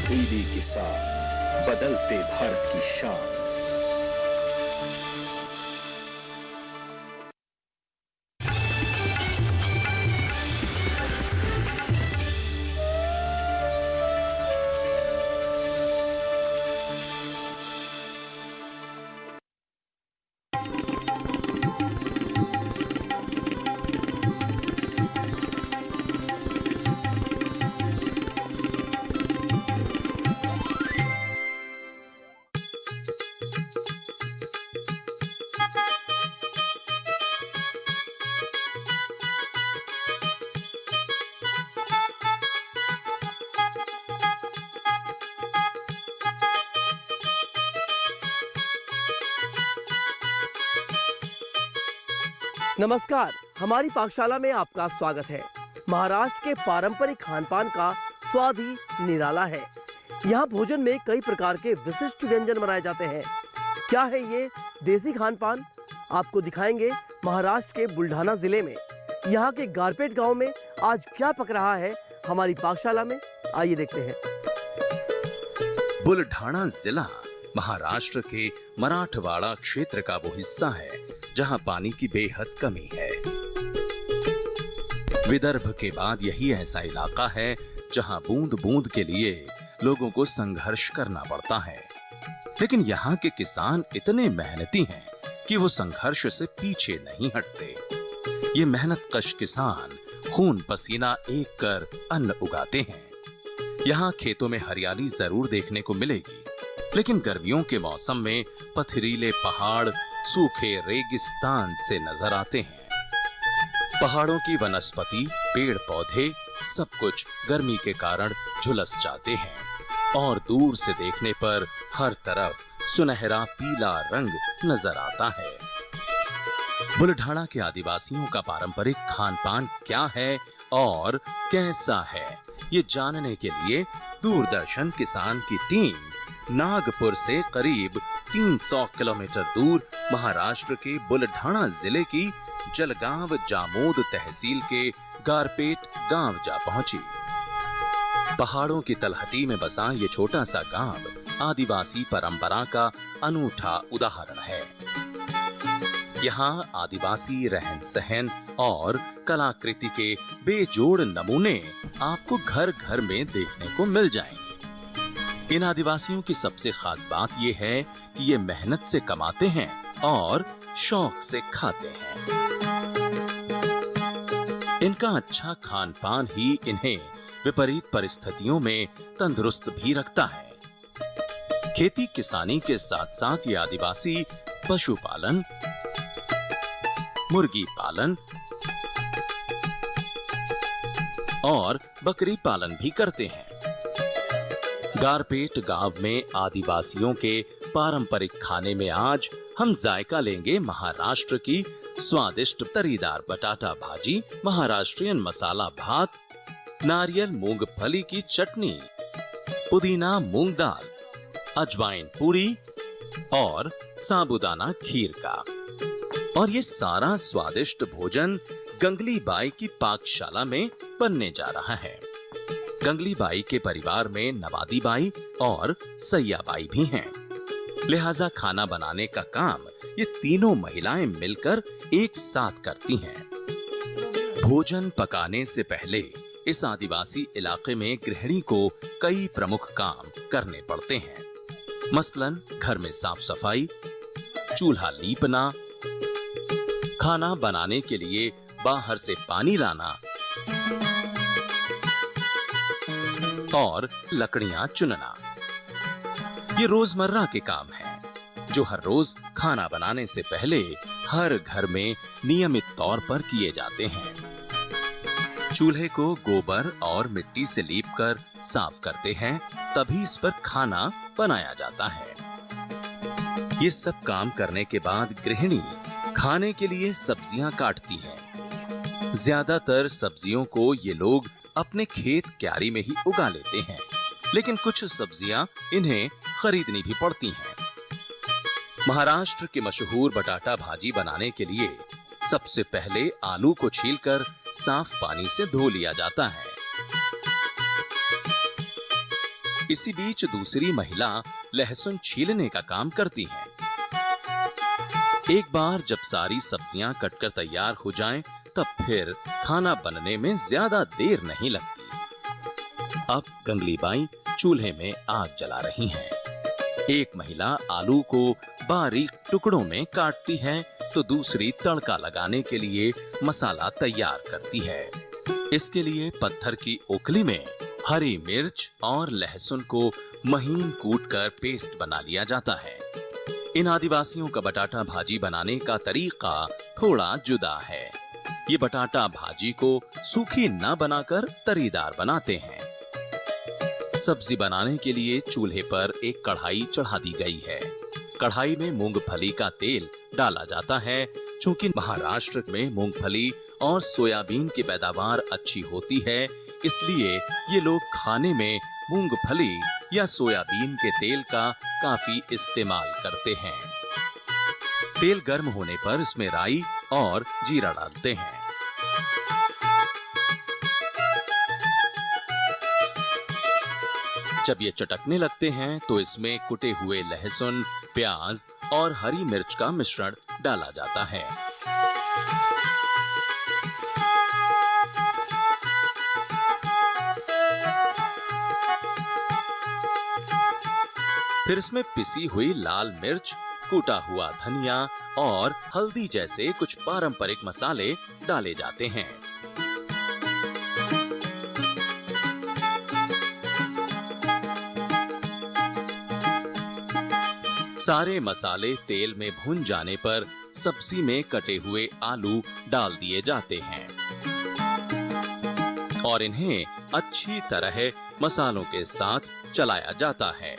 दीदी किसान, बदलते भारत की शान। नमस्कार, हमारी पाकशाला में आपका स्वागत है। महाराष्ट्र के पारंपरिक खान-पान का स्वाद ही निराला है। यहाँ भोजन में कई प्रकार के विशिष्ट व्यंजन बनाए जाते हैं। क्या है ये देसी खान-पान? आपको दिखाएंगे महाराष्ट्र के बुल्ढाना जिले में। यहाँ के गारपेट गांव में आज क्या पक रहा है हमारी पाकशाला में, आइए देखते हैं। बुल्ढाना जिला महाराष्ट्र के मराठवाड़ा क्षेत्र का वो हिस्सा है जहां पानी की बेहद कमी है। विदर्भ के बाद यही ऐसा इलाका है जहां बूंद बूंद के लिए लोगों को संघर्ष करना पड़ता है। लेकिन यहाँ के किसान इतने मेहनती हैं कि वो संघर्ष से पीछे नहीं हटते। ये मेहनतकश किसान खून पसीना एक कर अन्न उगाते हैं। यहाँ खेतों में हरियाली जरूर देखने को मिलेगी, लेकिन गर्मियों के मौसम में पथरीले पहाड़ सूखे रेगिस्तान से नजर आते हैं। पहाड़ों की वनस्पति, पेड़ पौधे सब कुछ गर्मी के कारण झुलस जाते हैं और दूर से देखने पर हर तरफ सुनहरा पीला रंग नजर आता है। बुल्ढाना के आदिवासियों का पारंपरिक खान-पान क्या है और कैसा है, ये जानने के लिए दूरदर्शन किसान की टीम नागपुर से करीब 300 किलोमीटर दूर महाराष्ट्र के बुल्ढाना जिले की जलगांव जामोद तहसील के गारपेट गांव जा पहुंची। पहाड़ों की तलहटी में बसा ये छोटा सा गांव आदिवासी परंपरा का अनूठा उदाहरण है। यहाँ आदिवासी रहन सहन और कलाकृति के बेजोड़ नमूने आपको घर घर में देखने को मिल जाएंगे। इन आदिवासियों की सबसे खास बात यह है कि ये मेहनत से कमाते हैं और शौक से खाते हैं। इनका अच्छा खान पान ही इन्हें विपरीत परिस्थितियों में तंदुरुस्त भी रखता है। खेती किसानी के साथ साथ ये आदिवासी पशुपालन, मुर्गी पालन और बकरी पालन भी करते हैं। गारपेट गांव में आदिवासियों के पारंपरिक खाने में आज हम जायका लेंगे महाराष्ट्र की स्वादिष्ट तरीदार बटाटा भाजी, महाराष्ट्रियन मसाला भात, नारियल मूंगफली की चटनी, पुदीना मूंग दाल, अजवाइन पूरी और साबूदाना खीर का। और ये सारा स्वादिष्ट भोजन गंगली बाई की पाकशाला में बनने जा रहा है। गंगली बाई के परिवार में नवादी बाई और सैया बाई भी हैं। लिहाजा खाना बनाने का काम ये तीनों महिलाएं मिलकर एक साथ करती हैं। भोजन पकाने से पहले इस आदिवासी इलाके में गृहिणी को कई प्रमुख काम करने पड़ते हैं। मसलन घर में साफ सफाई, चूल्हा लीपना, खाना बनाने के लिए बाहर से पानी लाना और लकड़ियां चुनना। ये रोजमर्रा के काम हैं जो हर रोज खाना बनाने से पहले हर घर में नियमित तौर पर किए जाते हैं। चूल्हे को गोबर और मिट्टी से लीपकर साफ करते हैं, तभी इस पर खाना बनाया जाता है। ये सब काम करने के बाद गृहिणी खाने के लिए सब्जियां काटती हैं। ज्यादातर सब्जियों को ये लोग अपने खेत क्यारी में ही उगा लेते हैं, लेकिन कुछ सब्जियां इन्हें खरीदनी भी पड़ती हैं। महाराष्ट्र की मशहूर बटाटा भाजी बनाने के लिए सबसे पहले आलू को छीलकर साफ पानी से धो लिया जाता है। इसी बीच दूसरी महिला लहसुन छीलने का काम करती है। एक बार जब सारी सब्जियां कटकर तैयार हो जाएं, तब फिर खाना बनने में ज्यादा देर नहीं लगती। अब गंगली बाई चूल्हे में आग जला रही हैं। एक महिला आलू को बारीक टुकड़ों में काटती है, तो दूसरी तड़का लगाने के लिए मसाला तैयार करती है। इसके लिए पत्थर की ओखली में हरी मिर्च और लहसुन को महीन कूटकर पेस्ट बना लिया जाता है। इन आदिवासियों का बटाटा भाजी बनाने का तरीका थोड़ा जुदा है। ये बटाटा भाजी को सूखी न बनाकर तरीदार बनाते हैं। सब्जी बनाने के लिए चूल्हे पर एक कढ़ाई चढ़ा दी गई है। कढ़ाई में मूंगफली का तेल डाला जाता है। चूंकि महाराष्ट्र में मूंगफली और सोयाबीन की पैदावार अच्छी होती है, इसलिए ये लोग खाने में मूंगफली या सोयाबीन के तेल का काफी इस्तेमाल करते हैं। तेल गर्म होने पर इसमें राई और जीरा डालते हैं। जब ये चटकने लगते हैं तो इसमें कुटे हुए लहसुन, प्याज और हरी मिर्च का मिश्रण डाला जाता है। फिर इसमें पिसी हुई लाल मिर्च, कूटा हुआ धनिया और हल्दी जैसे कुछ पारंपरिक मसाले डाले जाते हैं। सारे मसाले तेल में भुन जाने पर सब्जी में कटे हुए आलू डाल दिए जाते हैं और इन्हें अच्छी तरह मसालों के साथ चलाया जाता है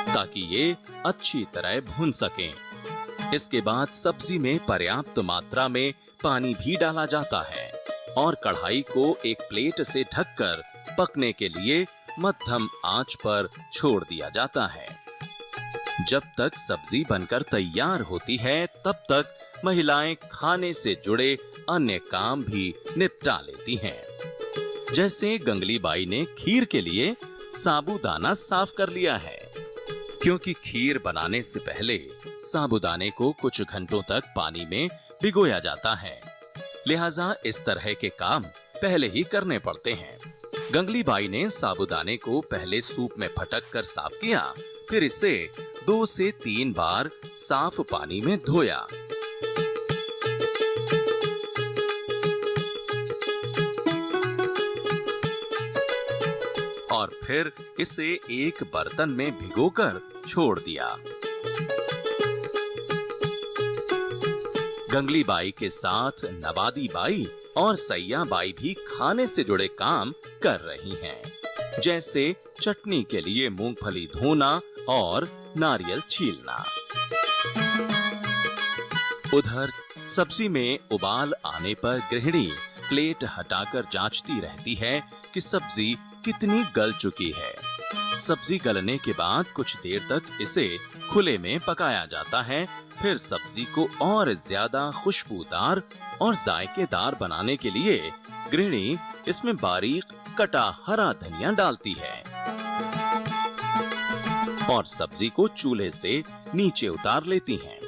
ताकि ये अच्छी तरह भुन सकें। इसके बाद सब्जी में पर्याप्त मात्रा में पानी भी डाला जाता है और कढ़ाई को एक प्लेट से ढककर पकने के लिए मध्यम आंच पर छोड़ दिया जाता है। जब तक सब्जी बनकर तैयार होती है, तब तक महिलाएं खाने से जुड़े अन्य काम भी निपटा लेती हैं। जैसे गंगली बाई ने खीर के लिए साबूदाना साफ कर लिया है, क्योंकि खीर बनाने से पहले साबूदाने को कुछ घंटों तक पानी में भिगोया जाता है, लिहाजा इस तरह के काम पहले ही करने पड़ते हैं। गंगली बाई ने साबूदाने को पहले सूप में फटक कर साफ किया, फिर इसे 2 से 3 बार साफ पानी में धोया। और फिर इसे एक बर्तन में भिगोकर छोड़ दिया। गंगली बाई के साथ नवादी बाई और सैया बाई भी खाने से जुड़े काम कर रही हैं, जैसे चटनी के लिए मूंगफली धोना और नारियल छीलना। उधर सब्जी में उबाल आने पर गृहिणी प्लेट हटाकर जांचती रहती है कि सब्जी कितनी गल चुकी है। सब्जी गलने के बाद कुछ देर तक इसे खुले में पकाया जाता है। फिर सब्जी को और ज्यादा खुशबूदार और जायकेदार बनाने के लिए गृहिणी इसमें बारीक कटा हरा धनिया डालती है और सब्जी को चूल्हे से नीचे उतार लेती हैं।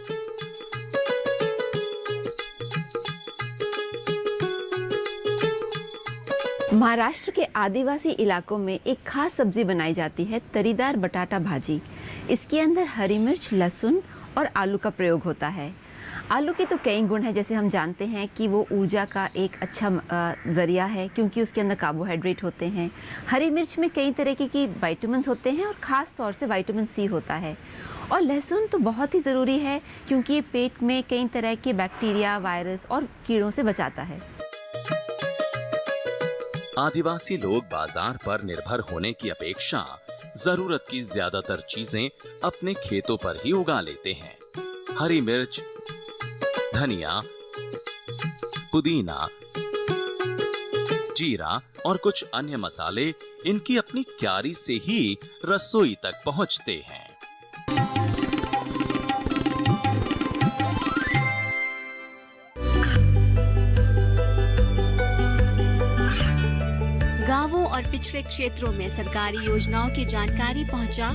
महाराष्ट्र के आदिवासी इलाकों में एक खास सब्जी बनाई जाती है, तरीदार बटाटा भाजी। इसके अंदर हरी मिर्च, लहसुन और आलू का प्रयोग होता है। आलू के तो कई गुण हैं, जैसे हम जानते हैं कि वो ऊर्जा का एक अच्छा ज़रिया है, क्योंकि उसके अंदर कार्बोहाइड्रेट होते हैं। हरी मिर्च में कई तरह की विटामिन होते हैं और ख़ास तौर से विटामिन सी होता है। और लहसुन तो बहुत ही ज़रूरी है, क्योंकि ये पेट में कई तरह के बैक्टीरिया, वायरस और कीड़ों से बचाता है। आदिवासी लोग बाजार पर निर्भर होने की अपेक्षा जरूरत की ज्यादातर चीजें अपने खेतों पर ही उगा लेते हैं। हरी मिर्च, धनिया, पुदीना, जीरा और कुछ अन्य मसाले इनकी अपनी क्यारी से ही रसोई तक पहुंचते हैं। गांवों और पिछड़े क्षेत्रों में सरकारी योजनाओं की जानकारी पहुंचा।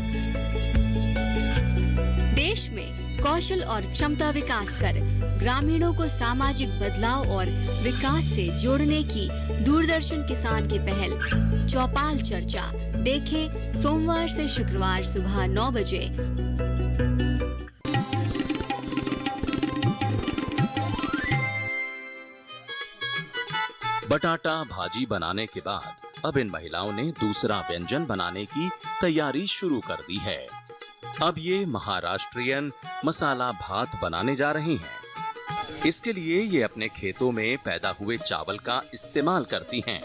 देश में कौशल और क्षमता विकास कर ग्रामीणों को सामाजिक बदलाव और विकास से जोड़ने की दूरदर्शन किसान की पहल चौपाल चर्चा देखें सोमवार से शुक्रवार सुबह 9 बजे। बटाटा भाजी बनाने के बाद अब इन महिलाओं ने दूसरा व्यंजन बनाने की तैयारी शुरू कर दी है। अब ये महाराष्ट्रियन मसाला भात बनाने जा रही हैं। इसके लिए ये अपने खेतों में पैदा हुए चावल का इस्तेमाल करती हैं।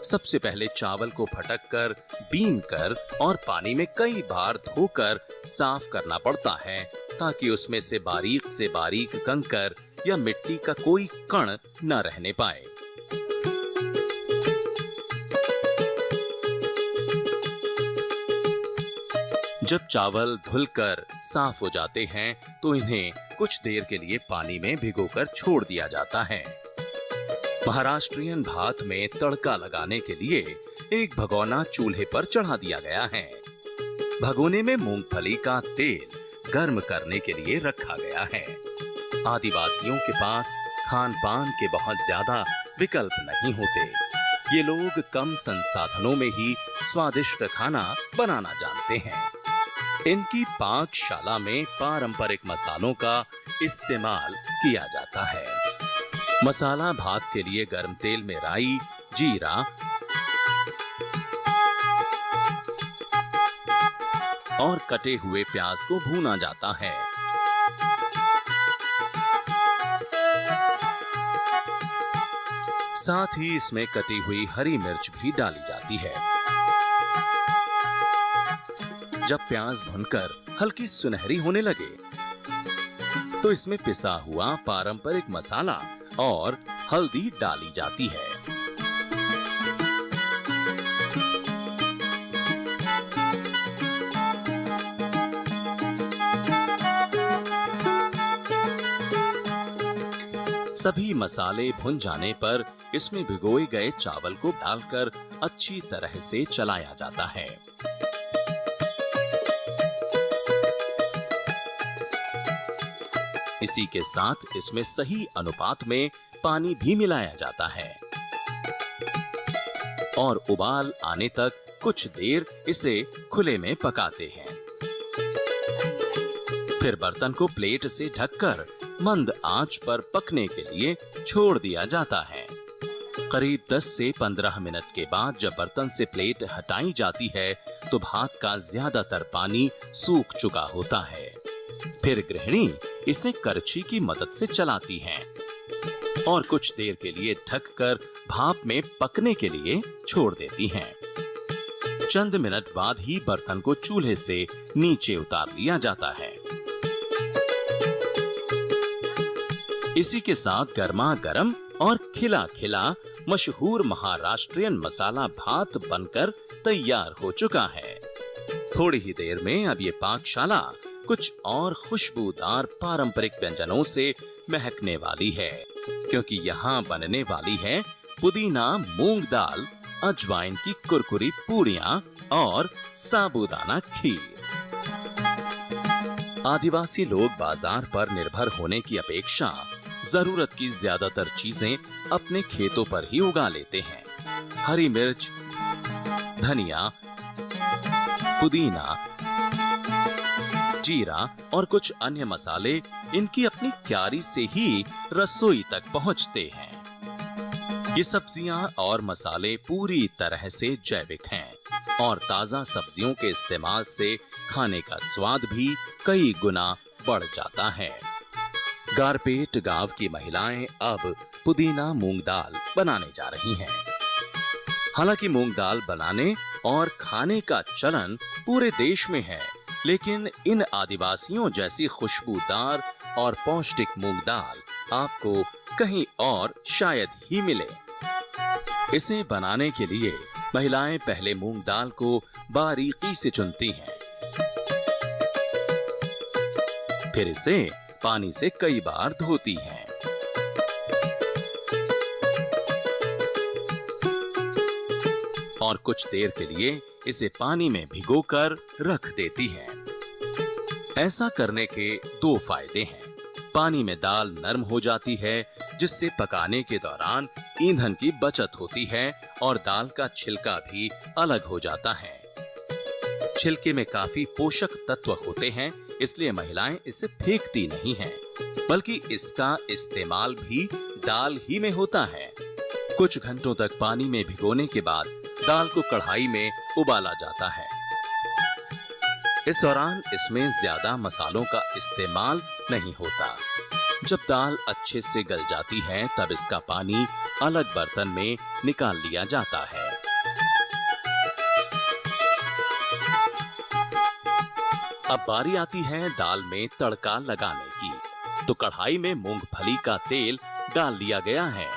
सबसे पहले चावल को फटक कर, बीन कर और पानी में कई बार धोकर साफ करना पड़ता है ताकि उसमें से बारीक कंकर या मिट्टी का कोई कण न रहने पाए। जब चावल धुलकर साफ हो जाते हैं तो इन्हें कुछ देर के लिए पानी में भिगोकर छोड़ दिया जाता है। महाराष्ट्रियन भात में तड़का लगाने के लिए एक भगोना चूल्हे पर चढ़ा दिया गया है। भगोने में मूंगफली का तेल गर्म करने के लिए रखा गया है। आदिवासियों के पास खान पान के बहुत ज्यादा विकल्प नहीं होते। ये लोग कम संसाधनों में ही स्वादिष्ट खाना बनाना जानते हैं। इनकी पाकशाला में पारंपरिक मसालों का इस्तेमाल किया जाता है। मसाला भात के लिए गर्म तेल में राई, जीरा और कटे हुए प्याज को भूना जाता है। साथ ही इसमें कटी हुई हरी मिर्च भी डाली जाती है। जब प्याज भुनकर हल्की सुनहरी होने लगे तो इसमें पिसा हुआ पारंपरिक मसाला और हल्दी डाली जाती है। सभी मसाले भुन जाने पर इसमें भिगोए गए चावल को डालकर अच्छी तरह से चलाया जाता है। इसी के साथ इसमें सही अनुपात में पानी भी मिलाया जाता है और उबाल आने तक कुछ देर इसे खुले में पकाते हैं। फिर बर्तन को प्लेट से ढककर मंद आंच पर पकने के लिए छोड़ दिया जाता है। करीब 10 से 15 मिनट के बाद जब बर्तन से प्लेट हटाई जाती है तो भात का ज्यादातर पानी सूख चुका होता है। फिर गृहिणी इसे करछी की मदद से चलाती हैं और कुछ देर के लिए ढककर भाप में पकने के लिए छोड़ देती हैं। चंद मिनट बाद ही बर्तन को चूल्हे से नीचे उतार लिया जाता है। इसी के साथ गर्मा गर्म और खिला खिला मशहूर महाराष्ट्रियन मसाला भात बनकर तैयार हो चुका है। थोड़ी ही देर में अब ये पाकशाला कुछ और खुशबूदार पारंपरिक व्यंजनों से महकने वाली है, क्योंकि यहाँ बनने वाली है पुदीना मूंग दाल, अजवाइन की कुरकुरी पूरियां और साबूदाना खीर। आदिवासी लोग बाजार पर निर्भर होने की अपेक्षा जरूरत की ज्यादातर चीजें अपने खेतों पर ही उगा लेते हैं। हरी मिर्च, धनिया, पुदीना, जीरा और कुछ अन्य मसाले इनकी अपनी क्यारी से ही रसोई तक पहुंचते हैं। ये सब्जियां और मसाले पूरी तरह से जैविक हैं और ताजा सब्जियों के इस्तेमाल से खाने का स्वाद भी कई गुना बढ़ जाता है। गारपेट गांव की महिलाएं अब पुदीना मूंग दाल बनाने जा रही हैं। हालांकि मूंग दाल बनाने और खाने का चलन पूरे देश में है, लेकिन इन आदिवासियों जैसी खुशबूदार और पौष्टिक मूंग दाल आपको कहीं और शायद ही मिले। इसे बनाने के लिए महिलाएं पहले मूंग दाल को बारीकी से चुनती हैं, फिर इसे पानी से कई बार धोती हैं। और कुछ देर के लिए इसे पानी में भिगोकर रख देती हैं। ऐसा करने के दो फायदे हैं। पानी में दाल नरम हो जाती है, जिससे पकाने के दौरान ईंधन की बचत होती है और दाल का छिलका भी अलग हो जाता है। छिलके में काफी पोषक तत्व होते हैं, इसलिए महिलाएं इसे फेंकती नहीं हैं, बल्कि इसका इस्तेमाल भी दाल ही में होता है। कुछ घंटों तक पानी में भिगोने के बाद दाल को कढ़ाई में उबाला जाता है। इस दौरान इसमें ज्यादा मसालों का इस्तेमाल नहीं होता। जब दाल अच्छे से गल जाती है, तब इसका पानी अलग बर्तन में निकाल लिया जाता है। अब बारी आती है दाल में तड़का लगाने की। तो कढ़ाई में मूंगफली का तेल डाल लिया गया है।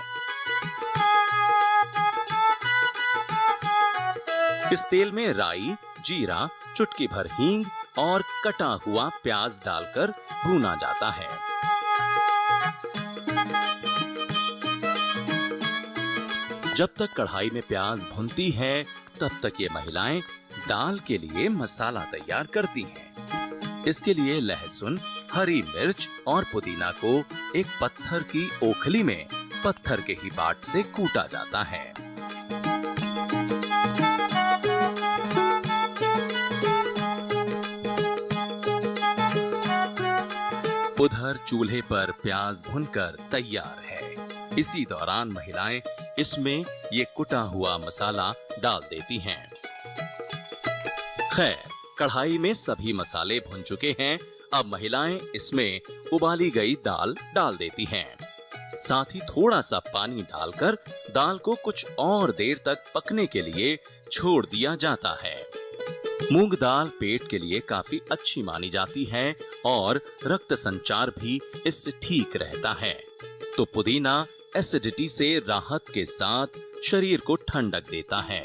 इस तेल में राई, जीरा, चुटकी भर हींग और कटा हुआ प्याज डालकर भूना जाता है। जब तक कढ़ाई में प्याज भुनती है, तब तक ये महिलाएं दाल के लिए मसाला तैयार करती हैं। इसके लिए लहसुन, हरी मिर्च और पुदीना को एक पत्थर की ओखली में पत्थर के ही बाट से कूटा जाता है। उधर चूल्हे पर प्याज भुनकर तैयार है। इसी दौरान महिलाएं इसमें ये कुटा हुआ मसाला डाल देती हैं। खैर, कढ़ाई में सभी मसाले भुन चुके हैं। अब महिलाएं इसमें उबाली गई दाल डाल देती हैं। साथ ही थोड़ा सा पानी डालकर दाल को कुछ और देर तक पकने के लिए छोड़ दिया जाता है। मूंग दाल पेट के लिए काफी अच्छी मानी जाती है और रक्त संचार भी इससे ठीक रहता है। तो पुदीना एसिडिटी से राहत के साथ शरीर को ठंडक देता है।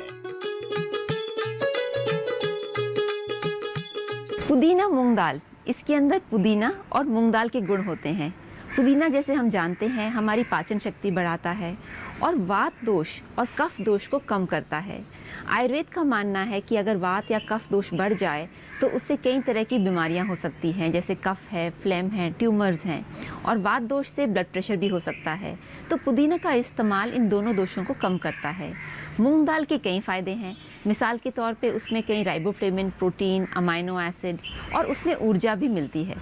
पुदीना मूंग दाल, इसके अंदर पुदीना और मूंग दाल के गुण होते हैं। पुदीना, जैसे हम जानते हैं, हमारी पाचन शक्ति बढ़ाता है और वात दोष और कफ दोष को कम करता है। आयुर्वेद का मानना है कि अगर वात या कफ दोष बढ़ जाए तो उससे कई तरह की बीमारियां हो सकती हैं, जैसे कफ है, फ्लेम है, ट्यूमर्स हैं, और वात दोष से ब्लड प्रेशर भी हो सकता है। तो पुदीना का इस्तेमाल इन दोनों दोषों को कम करता है। मूंग दाल के कई फायदे हैं। मिसाल के तौर पे उसमें कई राइबोफ्लेविन, प्रोटीन, अमाइनो एसिड्स और उसमें ऊर्जा भी मिलती है।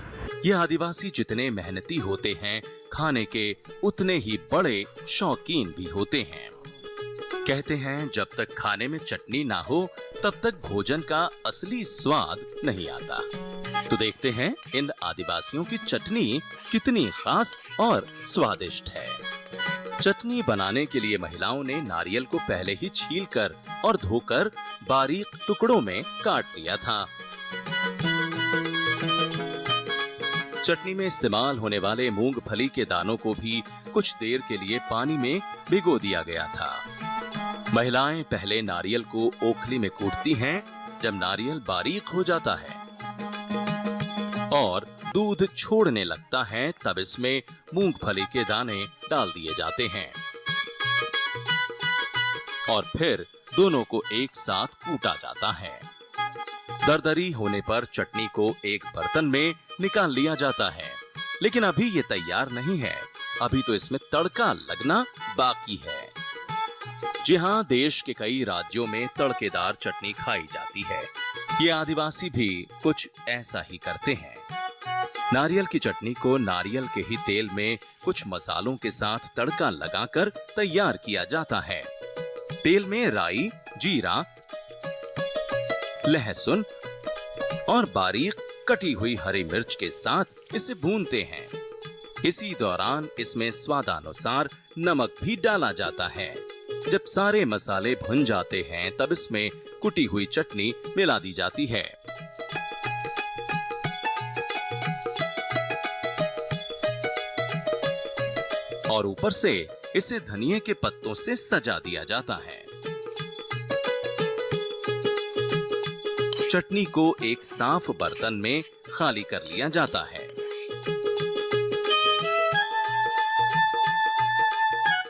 ये आदिवासी जितने मेहनती होते हैं, खाने के उतने ही बड़े शौकीन भी होते हैं। कहते हैं, जब तक खाने में चटनी ना हो, तब तक भोजन का असली स्वाद नहीं आता। तो देखते हैं इन आदिवासियों की चटनी कितनी खास और स्वादिष्ट है। चटनी बनाने के लिए महिलाओं ने नारियल को पहले ही छीलकर और धोकर बारीक टुकड़ों में काट लिया था। चटनी में इस्तेमाल होने वाले मूंगफली के दानों को भी कुछ देर के लिए पानी में भिगो दिया गया था। महिलाएं पहले नारियल को ओखली में कूटती हैं। जब नारियल बारीक हो जाता है और दूध छोड़ने लगता है, तब इसमें मूंगफली के दाने डाल दिए जाते हैं और फिर दोनों को एक साथ कूटा जाता है। दरदरी होने पर चटनी को एक बर्तन में निकाल लिया जाता है। लेकिन अभी ये तैयार नहीं है, अभी तो इसमें तड़का लगना बाकी है। जी हाँ, देश के कई राज्यों में तड़केदार चटनी खाई जाती है। ये आदिवासी भी कुछ ऐसा ही करते हैं। नारियल की चटनी को नारियल के ही तेल में कुछ मसालों के साथ तड़का लगाकर तैयार किया जाता है। तेल में राई, जीरा, लहसुन और बारीक कटी हुई हरी मिर्च के साथ इसे भूनते हैं। इसी दौरान इसमें स्वादानुसार नमक भी डाला जाता है। जब सारे मसाले भुन जाते हैं, तब इसमें कुटी हुई चटनी मिला दी जाती है। और ऊपर से इसे धनिये के पत्तों से सजा दिया जाता है। चटनी को एक साफ बर्तन में खाली कर लिया जाता है।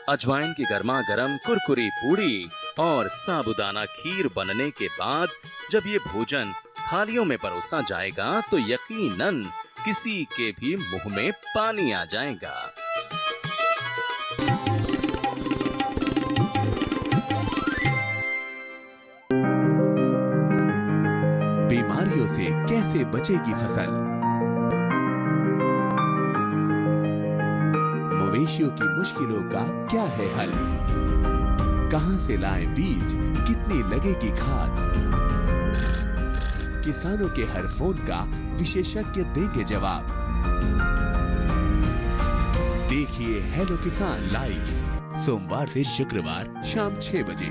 अजवाइन की गर्मा गर्म कुरकुरी पूड़ी और साबूदाना खीर बनने के बाद जब ये भोजन थालियों में परोसा जाएगा तो यकीनन किसी के भी मुंह में पानी आ जाएगा। बीमारियों से कैसे बचेगी फसल? मवेशियों की मुश्किलों का क्या है हल? कहां से लाएं बीज, कितनी लगेगी खाद? किसानों के हर फोन का विशेषज्ञ देंगे जवाब। देखिए हेलो किसान लाइव सोमवार से शुक्रवार शाम 6 बजे।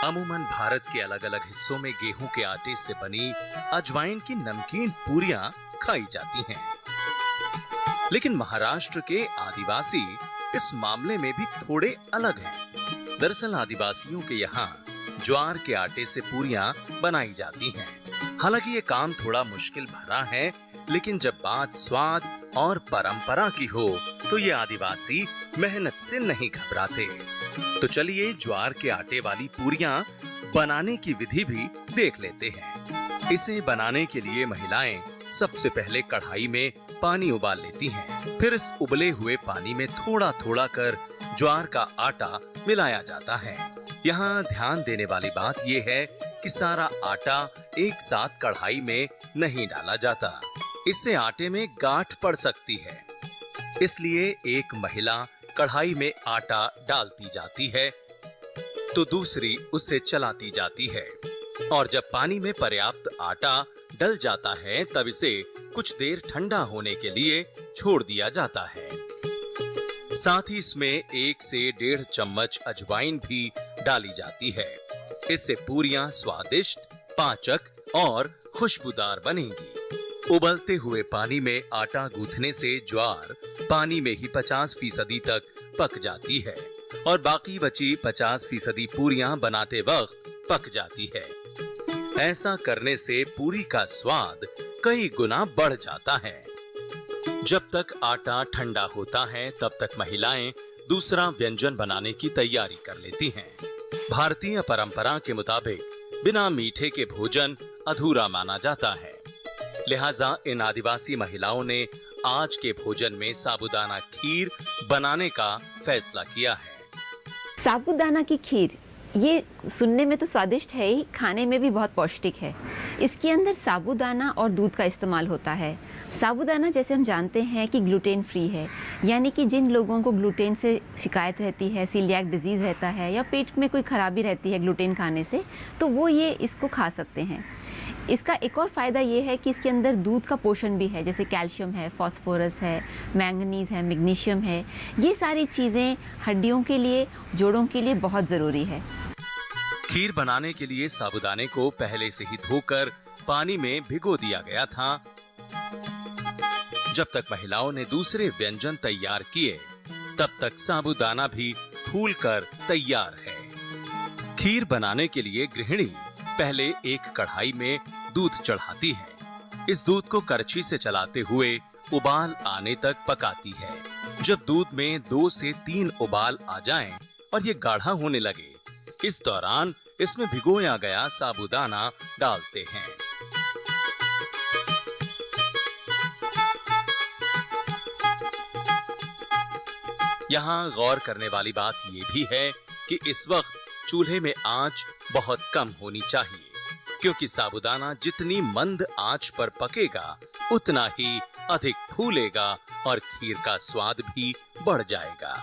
अमूमन भारत के अलग अलग हिस्सों में गेहूं के आटे से बनी अजवाइन की नमकीन पूरियां खाई जाती हैं। लेकिन महाराष्ट्र के आदिवासी इस मामले में भी थोड़े अलग हैं। दरअसल आदिवासियों के यहाँ ज्वार के आटे से पूरियां बनाई जाती हैं। हालांकि ये काम थोड़ा मुश्किल भरा है, लेकिन जब बात स्वाद और परंपरा की हो तो ये आदिवासी मेहनत से नहीं घबराते। तो चलिए ज्वार के आटे वाली पूरियां बनाने की विधि भी देख लेते हैं। इसे बनाने के लिए महिलाएं सबसे पहले कढ़ाई में पानी उबाल लेती हैं। फिर इस उबले हुए पानी में थोड़ा थोड़ा कर ज्वार का आटा मिलाया जाता है। यहाँ ध्यान देने वाली बात यह है कि सारा आटा एक साथ कढ़ाई में नहीं डाला जाता। इससे आटे में गांठ पड़ सकती है। इसलिए एक महिला कढ़ाई में आटा डालती जाती है तो दूसरी उसे चलाती जाती है, और जब पानी में पर्याप्त आटा डल जाता है तब इसे कुछ देर ठंडा होने के लिए छोड़ दिया जाता है। साथ ही इसमें 1 से 1.5 चम्मच अजवाइन भी डाली जाती है। इससे पूरियां स्वादिष्ट, पाचक और खुशबूदार बनेंगी। उबलते हुए पानी में आटा गूंथने से ज्वार पानी में ही 50% तक पक जाती है और बाकी बची 50% पूरियां बनाते वक्त पक जाती है। ऐसा करने से पूरी का स्वाद कई गुना बढ़ जाता है। जब तक आटा ठंडा होता है तब तक महिलाएं दूसरा व्यंजन बनाने की तैयारी कर लेती हैं। भारतीय परंपरा के मुताबिक बिना मीठे के भोजन अधूरा माना जाता है। लिहाजा इन आदिवासी महिलाओं ने आज के भोजन में साबूदाना खीर बनाने का फैसला किया है। साबूदाना की खीर ये सुनने में तो स्वादिष्ट है ही, खाने में भी बहुत पौष्टिक है। इसके अंदर साबूदाना और दूध का इस्तेमाल होता है। साबूदाना जैसे हम जानते हैं कि ग्लूटेन फ्री है, यानी कि जिन लोगों को ग्लूटेन से शिकायत रहती है, सीलियाक डिजीज़ रहता है या पेट में कोई खराबी रहती है ग्लूटेन खाने से, तो वो ये इसको खा सकते हैं। इसका एक और फ़ायदा ये है कि इसके अंदर दूध का पोषण भी है, जैसे कैल्शियम है, फास्फोरस है, मैंगनीज है, मैग्नीशियम है। ये सारी चीज़ें हड्डियों के लिए, जोड़ों के लिए बहुत ज़रूरी है। खीर बनाने के लिए साबूदाने को पहले से ही धोकर पानी में भिगो दिया गया था। जब तक महिलाओं ने दूसरे व्यंजन तैयार किए तब तक साबूदाना भी फूलकर तैयार है। खीर बनाने के लिए गृहिणी पहले एक कढ़ाई में दूध चढ़ाती है। इस दूध को करछी से चलाते हुए उबाल आने तक पकाती है। जब दूध में 2 से 3 उबाल आ जाएं और ये गाढ़ा होने लगे, इस दौरान इसमें भिगोया गया साबूदाना डालते हैं। यहाँ गौर करने वाली बात ये भी है कि इस वक्त चूल्हे में आंच बहुत कम होनी चाहिए, क्योंकि साबूदाना जितनी मंद आंच पर पकेगा उतना ही अधिक फूलेगा और खीर का स्वाद भी बढ़ जाएगा।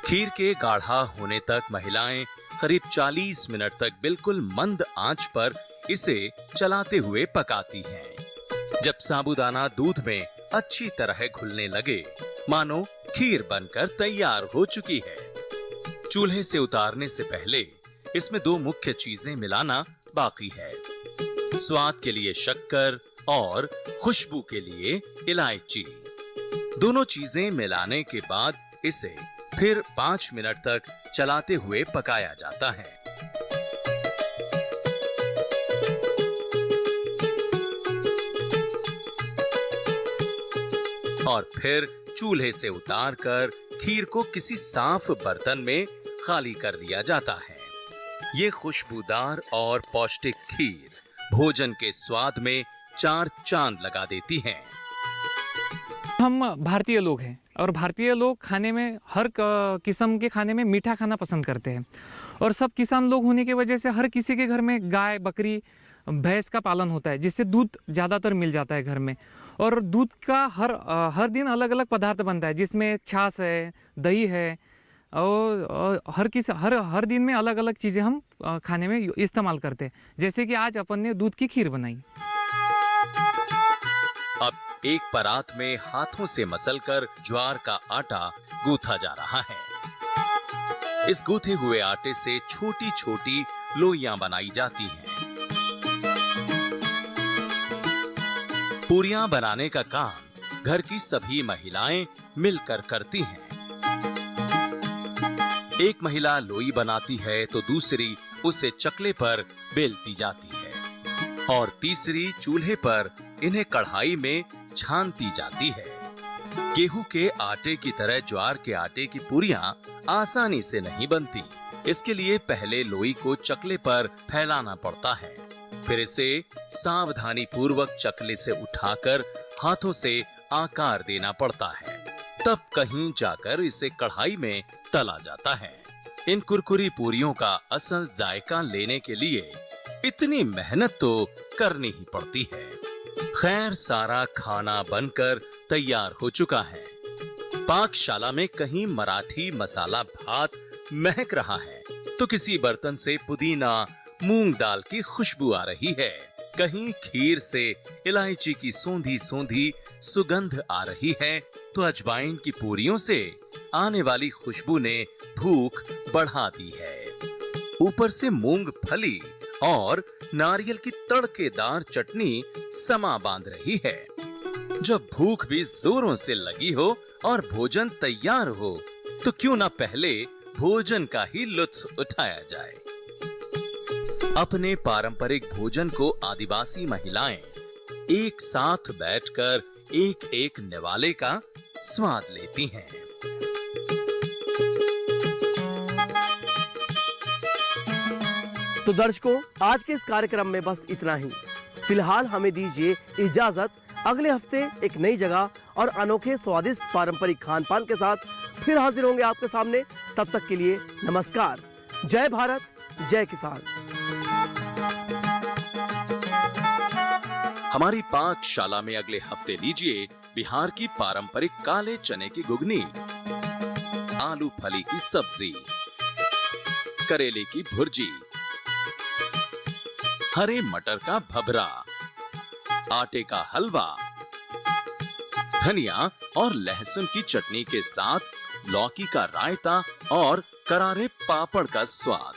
खीर के गाढ़ा होने तक महिलाएं करीब 40 मिनट तक बिल्कुल मंद आंच पर इसे चलाते हुए पकाती हैं। जब साबूदाना दूध में अच्छी तरह घुलने लगे, मानो खीर बनकर तैयार हो चुकी है। चूल्हे से उतारने से पहले इसमें 2 मुख्य चीजें मिलाना बाकी है। स्वाद के लिए शक्कर और खुशबू के लिए इलायची। दोनों चीजें मिलाने के बाद इसे फिर 5 मिनट तक चलाते हुए पकाया जाता है। और फिर चूल्हे से उतारकर खीर को किसी साफ बर्तन में खाली कर लिया जाता है। ये खुशबूदार और पौष्टिक खीर भोजन के स्वाद में 4 चांद लगा देती है। हम भारतीय लोग हैं और भारतीय लोग खाने में हर किस्म के खाने में मीठा खाना पसंद करते हैं और सब किसान लोग होने की वजह से हर किसी के घर में गाय, बकरी, भैंस का पालन होता है, जिससे दूध ज़्यादातर मिल जाता है घर में। और दूध का हर दिन अलग अलग पदार्थ बनता है, जिसमें छाछ है, दही है और हर दिन में अलग अलग चीज़ें हम खाने में इस्तेमाल करते हैं। जैसे कि आज अपन ने दूध की खीर बनाई। अब एक परात में हाथों से मसलकर ज्वार का आटा गूंथा जा रहा है। इस गूंथे हुए आटे से छोटी छोटी लोइयां बनाई जाती हैं। पूरियां बनाने का काम घर की सभी महिलाएं मिलकर करती हैं। एक महिला लोई बनाती है तो दूसरी उसे चकले पर बेलती जाती है और तीसरी चूल्हे पर इन्हें कढ़ाई में छानती जाती है। गेहूं के आटे की तरह ज्वार के आटे की पूरियां आसानी से नहीं बनती। इसके लिए पहले लोई को चकले पर फैलाना पड़ता है, फिर इसे सावधानी पूर्वक चकले से उठाकर हाथों से आकार देना पड़ता है, तब कहीं जाकर इसे कढ़ाई में तला जाता है। इन कुरकुरी पूरियों का असल जायका लेने के लिए इतनी मेहनत तो करनी ही पड़ती है। खैर, सारा खाना बनकर तैयार हो चुका है। पाकशाला में कहीं मराठी मसाला भात महक रहा है तो किसी बर्तन से पुदीना, मूंग दाल की खुशबू आ रही है। कहीं खीर से इलायची की सोंधी सोंधी सुगंध आ रही है तो अजवाइन की पूरियों से आने वाली खुशबू ने भूख बढ़ा दी है। ऊपर से मूंगफली और नारियल की तड़केदार चटनी समा बांध रही है। जब भूख भी जोरों से लगी हो और भोजन तैयार हो तो क्यों ना पहले भोजन का ही लुत्फ उठाया जाए। अपने पारंपरिक भोजन को आदिवासी महिलाएं एक साथ बैठकर एक एक निवाले का स्वाद लेती हैं। तो दर्शकों, आज के इस कार्यक्रम में बस इतना ही। फिलहाल हमें दीजिए इजाजत। अगले हफ्ते एक नई जगह और अनोखे स्वादिष्ट पारंपरिक खान पान के साथ फिर हाजिर होंगे आपके सामने। तब तक के लिए नमस्कार। जय भारत, जय किसान। हमारी पाकशाला में अगले हफ्ते लीजिए बिहार की पारंपरिक काले चने की गुगनी, आलू फली की सब्जी, करेले की भुर्जी, हरे मटर का भभरा, आटे का हलवा, धनिया और लहसुन की चटनी के साथ लौकी का रायता और करारे पापड़ का स्वाद।